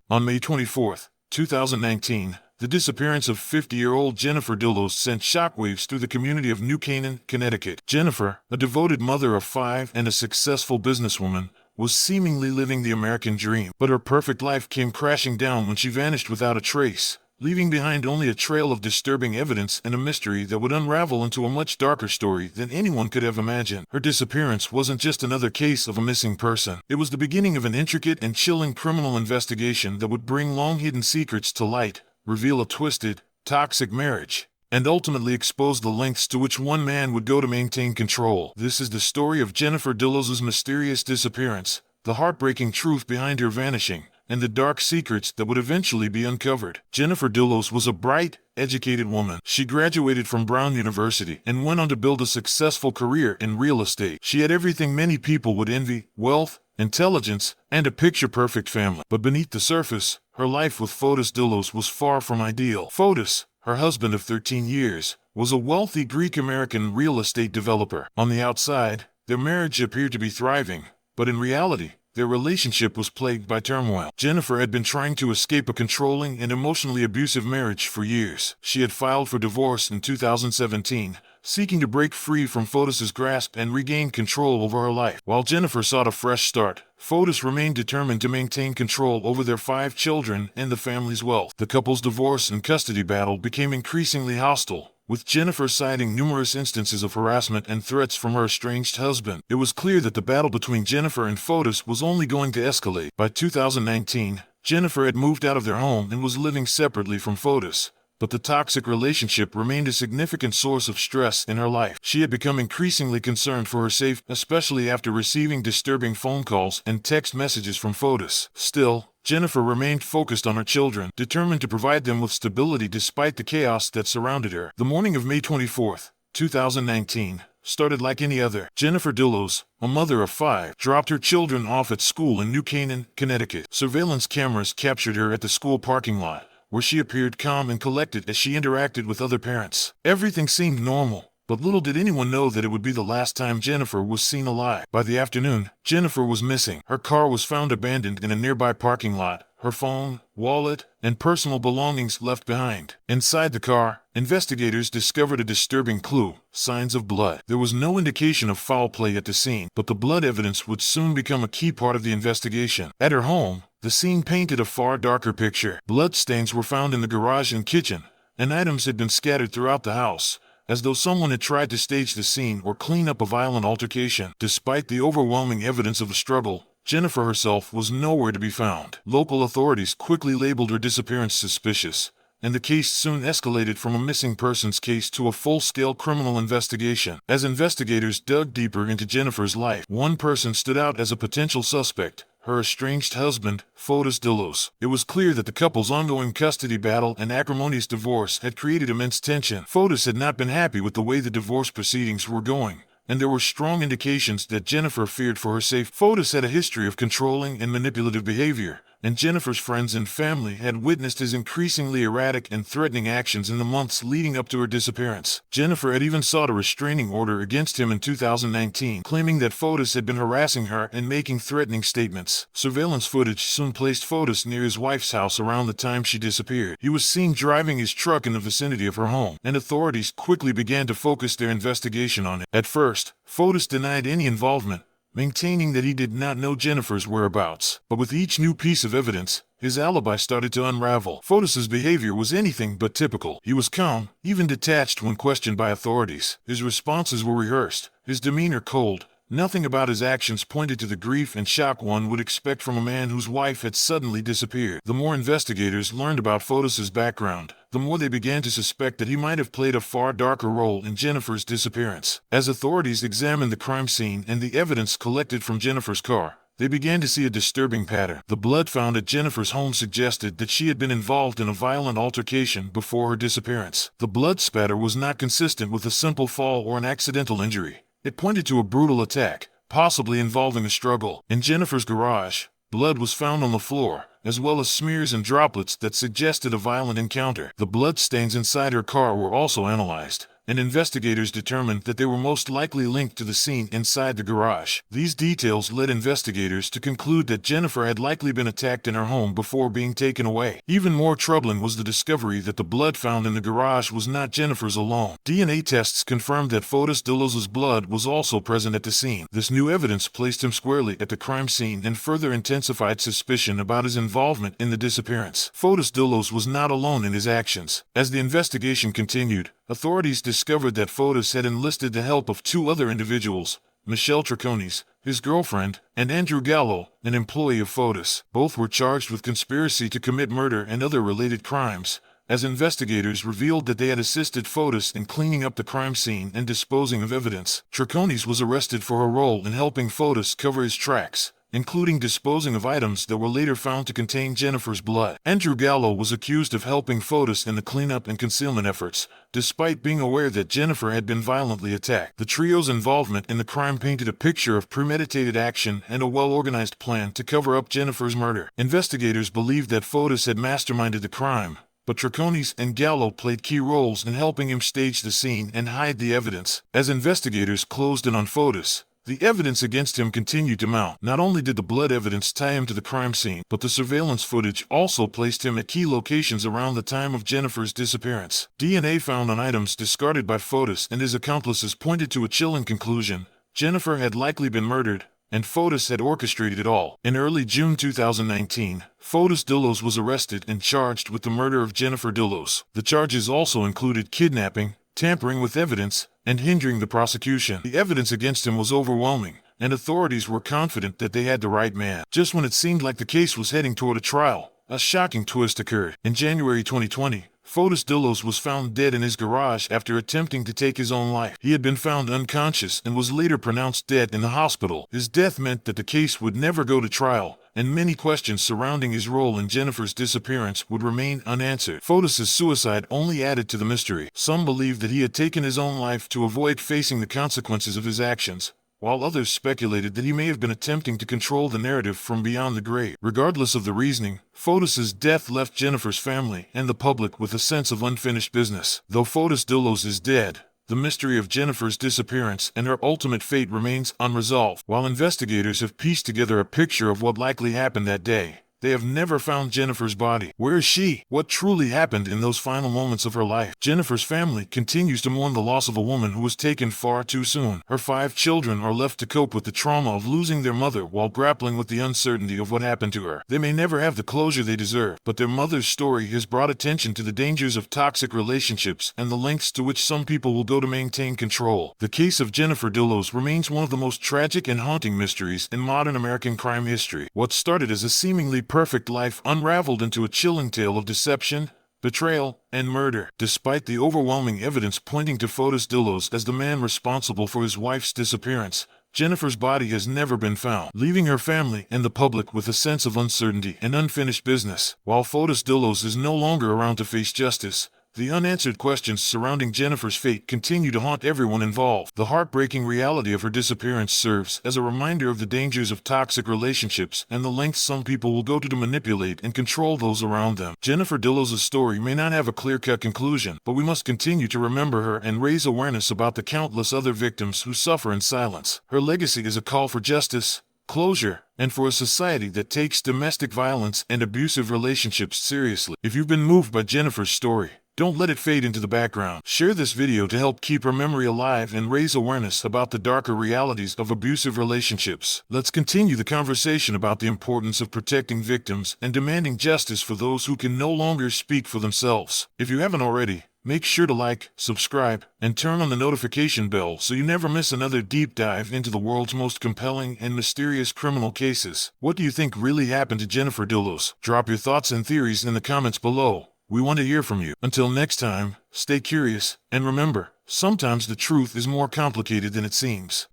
On May 24, 2019, the disappearance of 50-year-old Jennifer Dillows sent shockwaves through the community of New Canaan, Connecticut. Jennifer, a devoted mother of 5 and a successful businesswoman, was seemingly living the American dream. But her perfect life came crashing down when she vanished without a trace, leaving behind only a trail of disturbing evidence and a mystery that would unravel into a much darker story than anyone could have imagined. Her disappearance wasn't just another case of a missing person. It was the beginning of an intricate and chilling criminal investigation that would bring long-hidden secrets to light, reveal a twisted, toxic marriage, and ultimately expose the lengths to which one man would go to maintain control. This is the story of Jennifer Dillows' mysterious disappearance, the heartbreaking truth behind her vanishing, and the dark secrets that would eventually be uncovered. Jennifer Dillows was a bright, educated woman. She graduated from Brown University and went on to build a successful career in real estate. She had everything many people would envy: wealth, intelligence, and a picture-perfect family. But beneath the surface, her life with Fotis Dillows was far from ideal. Fotis, her husband of 13 years, was a wealthy Greek-American real estate developer. On the outside, their marriage appeared to be thriving, but in reality, their relationship was plagued by turmoil. Jennifer had been trying to escape a controlling and emotionally abusive marriage for years. She had filed for divorce in 2017, seeking to break free from Fotis' grasp and regain control over her life. While Jennifer sought a fresh start, Fotis remained determined to maintain control over their 5 children and the family's wealth. The couple's divorce and custody battle became increasingly hostile, with Jennifer citing numerous instances of harassment and threats from her estranged husband. It was clear that the battle between Jennifer and Fotis was only going to escalate. By 2019, Jennifer had moved out of their home and was living separately from Fotis, but the toxic relationship remained a significant source of stress in her life. She had become increasingly concerned for her safety, especially after receiving disturbing phone calls and text messages from Fotis. Still, Jennifer remained focused on her children, determined to provide them with stability despite the chaos that surrounded her. The morning of May 24, 2019, started like any other. Jennifer Dillows, a mother of 5, dropped her children off at school in New Canaan, Connecticut. Surveillance cameras captured her at the school parking lot, where she appeared calm and collected as she interacted with other parents. Everything seemed normal, but little did anyone know that it would be the last time Jennifer was seen alive. By the afternoon, Jennifer was missing. Her car was found abandoned in a nearby parking lot, her phone, wallet, and personal belongings left behind. Inside the car, investigators discovered a disturbing clue: signs of blood. There was no indication of foul play at the scene, but the blood evidence would soon become a key part of the investigation. At her home, the scene painted a far darker picture. Blood stains were found in the garage and kitchen, and items had been scattered throughout the house, as though someone had tried to stage the scene or clean up a violent altercation. Despite the overwhelming evidence of a struggle, Jennifer herself was nowhere to be found. Local authorities quickly labeled her disappearance suspicious, and the case soon escalated from a missing persons case to a full-scale criminal investigation. As investigators dug deeper into Jennifer's life, one person stood out as a potential suspect: her estranged husband, Fotis Dillows. It was clear that the couple's ongoing custody battle and acrimonious divorce had created immense tension. Fotis had not been happy with the way the divorce proceedings were going, and there were strong indications that Jennifer feared for her safety. Fotis had a history of controlling and manipulative behavior, and Jennifer's friends and family had witnessed his increasingly erratic and threatening actions in the months leading up to her disappearance. Jennifer had even sought a restraining order against him in 2019, claiming that Fotis had been harassing her and making threatening statements. Surveillance footage soon placed Fotis near his wife's house around the time she disappeared. He was seen driving his truck in the vicinity of her home, and authorities quickly began to focus their investigation on it. At first, Fotis denied any involvement, maintaining that he did not know Jennifer's whereabouts. But with each new piece of evidence, his alibi started to unravel. Fotis' behavior was anything but typical. He was calm, even detached when questioned by authorities. His responses were rehearsed, his demeanor cold. Nothing about his actions pointed to the grief and shock one would expect from a man whose wife had suddenly disappeared. The more investigators learned about Fotis' background, the more they began to suspect that he might have played a far darker role in Jennifer's disappearance. As authorities examined the crime scene and the evidence collected from Jennifer's car, they began to see a disturbing pattern. The blood found at Jennifer's home suggested that she had been involved in a violent altercation before her disappearance. The blood spatter was not consistent with a simple fall or an accidental injury. It pointed to a brutal attack, possibly involving a struggle. In Jennifer's garage, blood was found on the floor, as well as smears and droplets that suggested a violent encounter. The blood stains inside her car were also analyzed, and investigators determined that they were most likely linked to the scene inside the garage. These details led investigators to conclude that Jennifer had likely been attacked in her home before being taken away. Even more troubling was the discovery that the blood found in the garage was not Jennifer's alone. DNA tests confirmed that Fotis Dulos's blood was also present at the scene. This new evidence placed him squarely at the crime scene and further intensified suspicion about his involvement in the disappearance. Fotis Dulos was not alone in his actions. As the investigation continued, authorities discovered that Fotis had enlisted the help of two other individuals, Michelle Triconis, his girlfriend, and Andrew Gallo, an employee of Fotis. Both were charged with conspiracy to commit murder and other related crimes, as investigators revealed that they had assisted Fotis in cleaning up the crime scene and disposing of evidence. Triconis was arrested for her role in helping Fotis cover his tracks, including disposing of items that were later found to contain Jennifer's blood. Andrew Gallo was accused of helping Fotis in the cleanup and concealment efforts, despite being aware that Jennifer had been violently attacked. The trio's involvement in the crime painted a picture of premeditated action and a well-organized plan to cover up Jennifer's murder. Investigators believed that Fotis had masterminded the crime, but Triconis and Gallo played key roles in helping him stage the scene and hide the evidence. As investigators closed in on Fotis, the evidence against him continued to mount. Not only did the blood evidence tie him to the crime scene, but the surveillance footage also placed him at key locations around the time of Jennifer's disappearance. DNA found on items discarded by Fotis and his accomplices pointed to a chilling conclusion: Jennifer had likely been murdered, and Fotis had orchestrated it all. In early June 2019, Fotis Dulos was arrested and charged with the murder of Jennifer Dulos. The charges also included kidnapping, tampering with evidence, and hindering the prosecution. The evidence against him was overwhelming, and authorities were confident that they had the right man. Just when it seemed like the case was heading toward a trial, a shocking twist occurred. In January 2020, Fotis Dulos was found dead in his garage after attempting to take his own life. He had been found unconscious and was later pronounced dead in the hospital. His death meant that the case would never go to trial, and many questions surrounding his role in Jennifer's disappearance would remain unanswered. Fotis' suicide only added to the mystery. Some believed that he had taken his own life to avoid facing the consequences of his actions, while others speculated that he may have been attempting to control the narrative from beyond the grave. Regardless of the reasoning, Fotis' death left Jennifer's family and the public with a sense of unfinished business. Though Fotis Dulos is dead, the mystery of Jennifer's disappearance and her ultimate fate remains unresolved. While investigators have pieced together a picture of what likely happened that day, they have never found Jennifer's body. Where is she? What truly happened in those final moments of her life? Jennifer's family continues to mourn the loss of a woman who was taken far too soon. Her 5 children are left to cope with the trauma of losing their mother while grappling with the uncertainty of what happened to her. They may never have the closure they deserve, but their mother's story has brought attention to the dangers of toxic relationships and the lengths to which some people will go to maintain control. The case of Jennifer Dulos remains one of the most tragic and haunting mysteries in modern American crime history. What started as a seemingly perfect life unraveled into a chilling tale of deception, betrayal, and murder. Despite the overwhelming evidence pointing to Fotis Dulos as the man responsible for his wife's disappearance, Jennifer's body has never been found, leaving her family and the public with a sense of uncertainty and unfinished business. While Fotis Dulos is no longer around to face justice, the unanswered questions surrounding Jennifer's fate continue to haunt everyone involved. The heartbreaking reality of her disappearance serves as a reminder of the dangers of toxic relationships and the lengths some people will go to manipulate and control those around them. Jennifer Dulos' story may not have a clear-cut conclusion, but we must continue to remember her and raise awareness about the countless other victims who suffer in silence. Her legacy is a call for justice, closure, and for a society that takes domestic violence and abusive relationships seriously. If you've been moved by Jennifer's story, don't let it fade into the background. Share this video to help keep her memory alive and raise awareness about the darker realities of abusive relationships. Let's continue the conversation about the importance of protecting victims and demanding justice for those who can no longer speak for themselves. If you haven't already, make sure to like, subscribe, and turn on the notification bell so you never miss another deep dive into the world's most compelling and mysterious criminal cases. What do you think really happened to Jennifer Dulos? Drop your thoughts and theories in the comments below. We want to hear from you. Until next time, stay curious, and remember, sometimes the truth is more complicated than it seems.